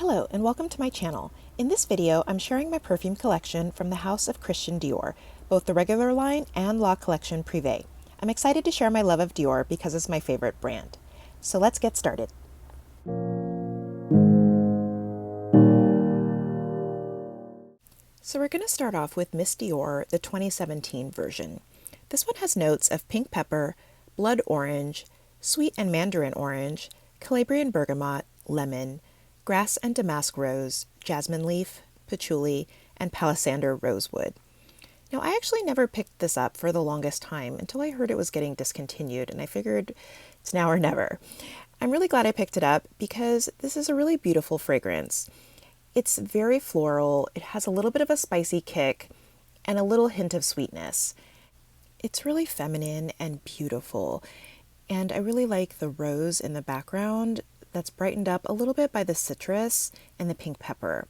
Hello and welcome to my channel. In this video, I'm sharing my perfume collection from the house of Christian Dior, both the regular line and La Collection Privé. I'm excited to share my love of Dior because it's my favorite brand. So let's get started. So we're going to start off with Miss Dior, the 2017 version. This one has notes of pink pepper, blood orange, sweet and mandarin orange, Calabrian bergamot, lemon, grass and damask rose, jasmine leaf, patchouli, and palisander rosewood. Now, I actually never picked this up for the longest time until I heard it was getting discontinued, and I figured it's now or never. I'm really glad I picked it up because this is a really beautiful fragrance. It's very floral, it has a little bit of a spicy kick, and a little hint of sweetness. It's really feminine and beautiful, and I really like the rose in the background that's brightened up a little bit by the citrus and the pink pepper.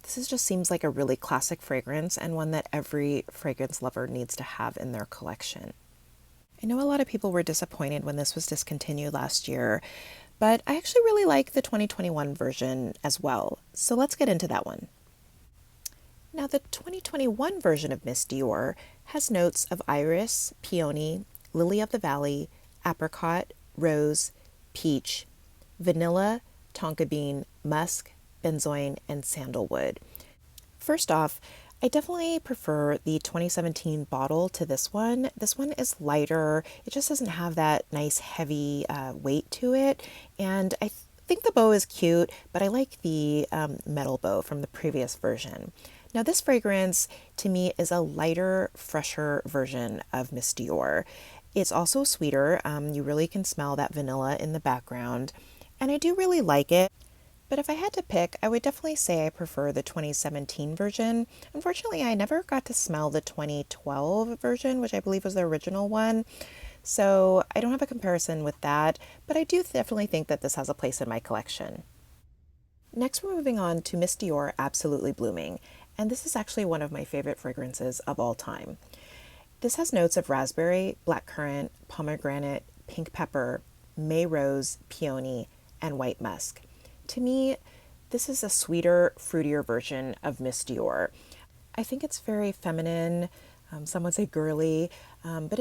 Just seems like a really classic fragrance and one that every fragrance lover needs to have in their collection. I know a lot of people were disappointed when this was discontinued last year, but I actually really like the 2021 version as well. So let's get into that one. Now, the 2021 version of Miss Dior has notes of iris, peony, lily of the valley, apricot, rose, peach, vanilla, tonka bean, musk, benzoin, and sandalwood. First off, I definitely prefer the 2017 bottle to this one. This one is lighter. It just doesn't have that nice heavy weight to it. And I think the bow is cute, but I like the metal bow from the previous version. Now, this fragrance to me is a lighter, fresher version of Miss Dior. It's also sweeter. You really can smell that vanilla in the background. And I do really like it, but if I had to pick, I would definitely say I prefer the 2017 version. Unfortunately, I never got to smell the 2012 version, which I believe was the original one, so I don't have a comparison with that, but I do definitely think that this has a place in my collection. Next, we're moving on to Miss Dior Absolutely Blooming, and this is actually one of my favorite fragrances of all time. This has notes of raspberry, blackcurrant, pomegranate, pink pepper, May rose, peony, and white musk. To me, this is a sweeter, fruitier version of Miss Dior. I think it's very feminine, some would say girly, but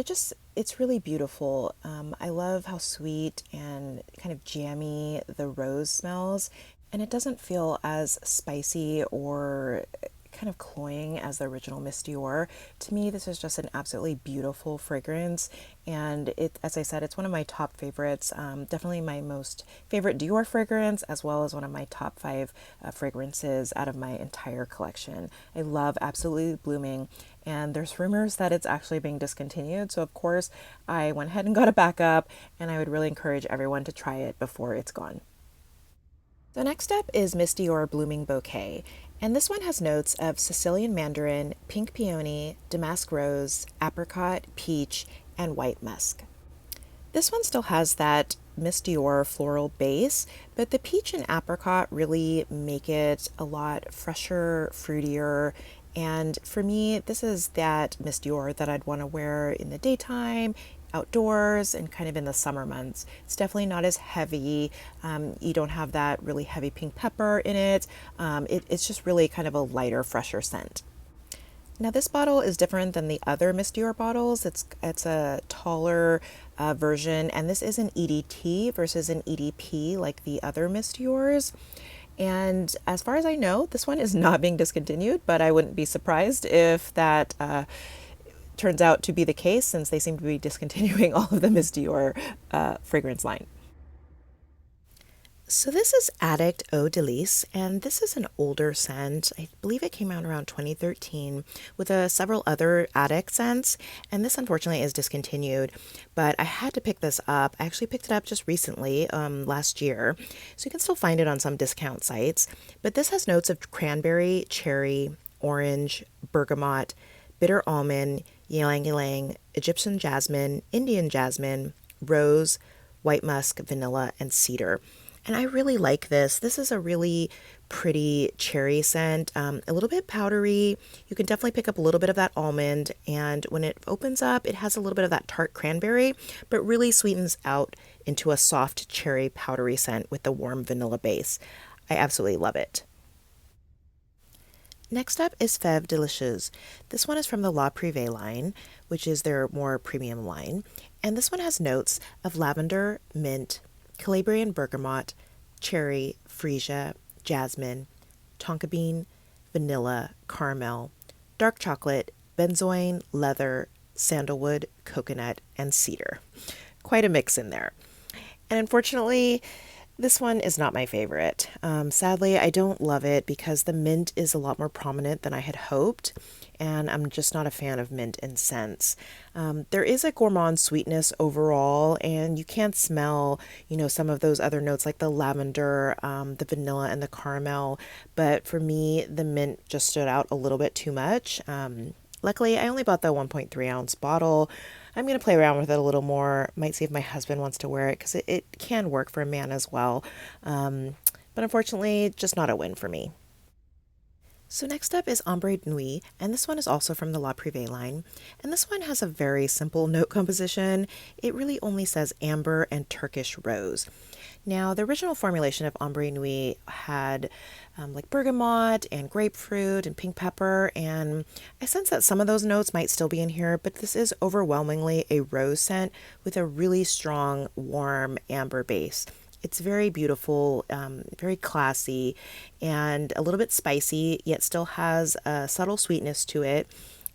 it's really beautiful. I love how sweet and kind of jammy the rose smells, and it doesn't feel as spicy or kind of cloying as the original Miss Dior. To me, this is just an absolutely beautiful fragrance, and as I said, it's one of my top favorites. Definitely my most favorite Dior fragrance, as well as one of my top 5 fragrances out of my entire collection. I love Absolutely Blooming, and there's rumors that it's actually being discontinued, so of course I went ahead and got a backup, and I would really encourage everyone to try it before it's gone. So next up is Miss Dior Blooming Bouquet, and this one has notes of Sicilian mandarin, pink peony, damask rose, apricot, peach, and white musk. This one still has that Miss Dior floral base, but the peach and apricot really make it a lot fresher, fruitier, and for me, this is that Miss Dior that I'd want to wear in the daytime, outdoors, and kind of in the summer months. It's definitely not as heavy. You don't have that really heavy pink pepper in it. It's just really kind of a lighter, fresher scent. Now, this bottle is different than the other Miss Dior bottles. It's a taller version, and this is an EDT versus an EDP like the other Miss Diors. And as far as I know, this one is not being discontinued, but I wouldn't be surprised if that turns out to be the case, since they seem to be discontinuing all of the Miss Dior fragrance line. So this is Addict Oud Delice, and this is an older scent. I believe it came out around 2013 with several other Addict scents, and this unfortunately is discontinued, but I had to pick this up. I actually picked it up just recently, last year, so you can still find it on some discount sites, but this has notes of cranberry, cherry, orange, bergamot, bitter almond, ylang ylang, Egyptian jasmine, Indian jasmine, rose, white musk, vanilla, and cedar. And I really like this. This is a really pretty cherry scent, a little bit powdery. You can definitely pick up a little bit of that almond, and when it opens up, it has a little bit of that tart cranberry, but really sweetens out into a soft cherry powdery scent with the warm vanilla base. I absolutely love it. Next up is Fev Delicious. This one is from the La Privée line, which is their more premium line. And this one has notes of lavender, mint, Calabrian bergamot, cherry, freesia, jasmine, tonka bean, vanilla, caramel, dark chocolate, benzoin, leather, sandalwood, coconut, and cedar. Quite a mix in there. And unfortunately, this one is not my favorite. Sadly, I don't love it because the mint is a lot more prominent than I had hoped, and I'm just not a fan of mint and scents. There is a gourmand sweetness overall, and you can smell, some of those other notes like the lavender, the vanilla, and the caramel. But for me, the mint just stood out a little bit too much. Luckily, I only bought the 1.3 ounce bottle. I'm going to play around with it a little more. Might see if my husband wants to wear it because it can work for a man as well. But unfortunately, just not a win for me. So next up is Ombre Nuit, and this one is also from the La Privée line. And this one has a very simple note composition. It really only says amber and Turkish rose. Now, the original formulation of Ombre Nuit had like bergamot and grapefruit and pink pepper, and I sense that some of those notes might still be in here, but this is overwhelmingly a rose scent with a really strong, warm amber base. It's very beautiful, very classy, and a little bit spicy, yet still has a subtle sweetness to it.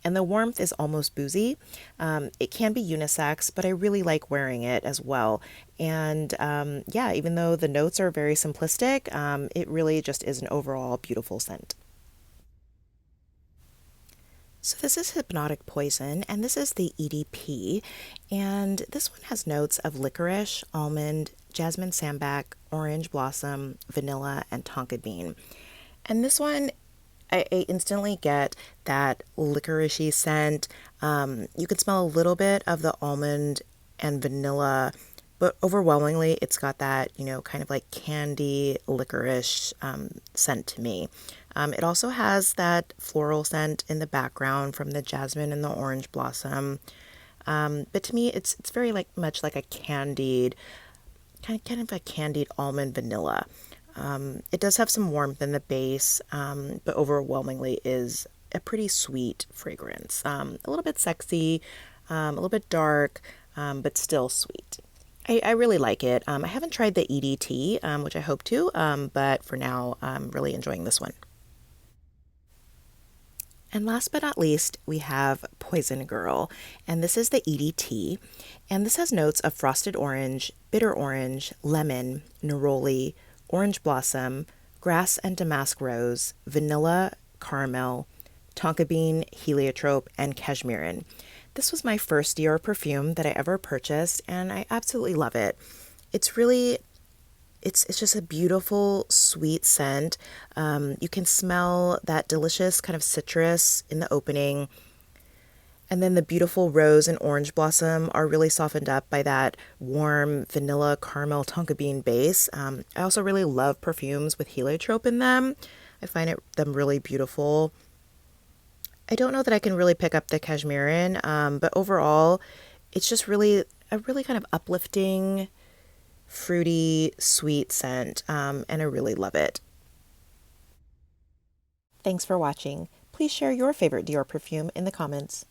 And the warmth is almost boozy. It can be unisex, but I really like wearing it as well. And yeah, even though the notes are very simplistic, it really just is an overall beautiful scent. So this is Hypnotic Poison, and this is the EDP, and this one has notes of licorice, almond, jasmine sambac, orange blossom, vanilla, and tonka bean. And this one, I instantly get that licoricey scent. You can smell a little bit of the almond and vanilla, but overwhelmingly it's got that, kind of like candy licorice scent to me. It also has that floral scent in the background from the jasmine and the orange blossom. But to me, it's very much like a candied, kind of a candied almond vanilla. It does have some warmth in the base, but overwhelmingly is a pretty sweet fragrance. A little bit sexy, a little bit dark, but still sweet. I really like it. I haven't tried the EDT, which I hope to, but for now, I'm really enjoying this one. And last but not least, we have Poison Girl, and this is the EDT, and this has notes of frosted orange, bitter orange, lemon, neroli, orange blossom, grass and damask rose, vanilla, caramel, tonka bean, heliotrope, and cashmeran. This was my first Dior perfume that I ever purchased, and I absolutely love it. It's just a beautiful, sweet scent. You can smell that delicious kind of citrus in the opening. And then the beautiful rose and orange blossom are really softened up by that warm vanilla caramel tonka bean base. I also really love perfumes with heliotrope in them. I find them really beautiful. I don't know that I can really pick up the cashmeran, but overall, it's just really a really kind of uplifting, fruity, sweet scent, and I really love it. Thanks for watching. Please share your favorite Dior perfume in the comments.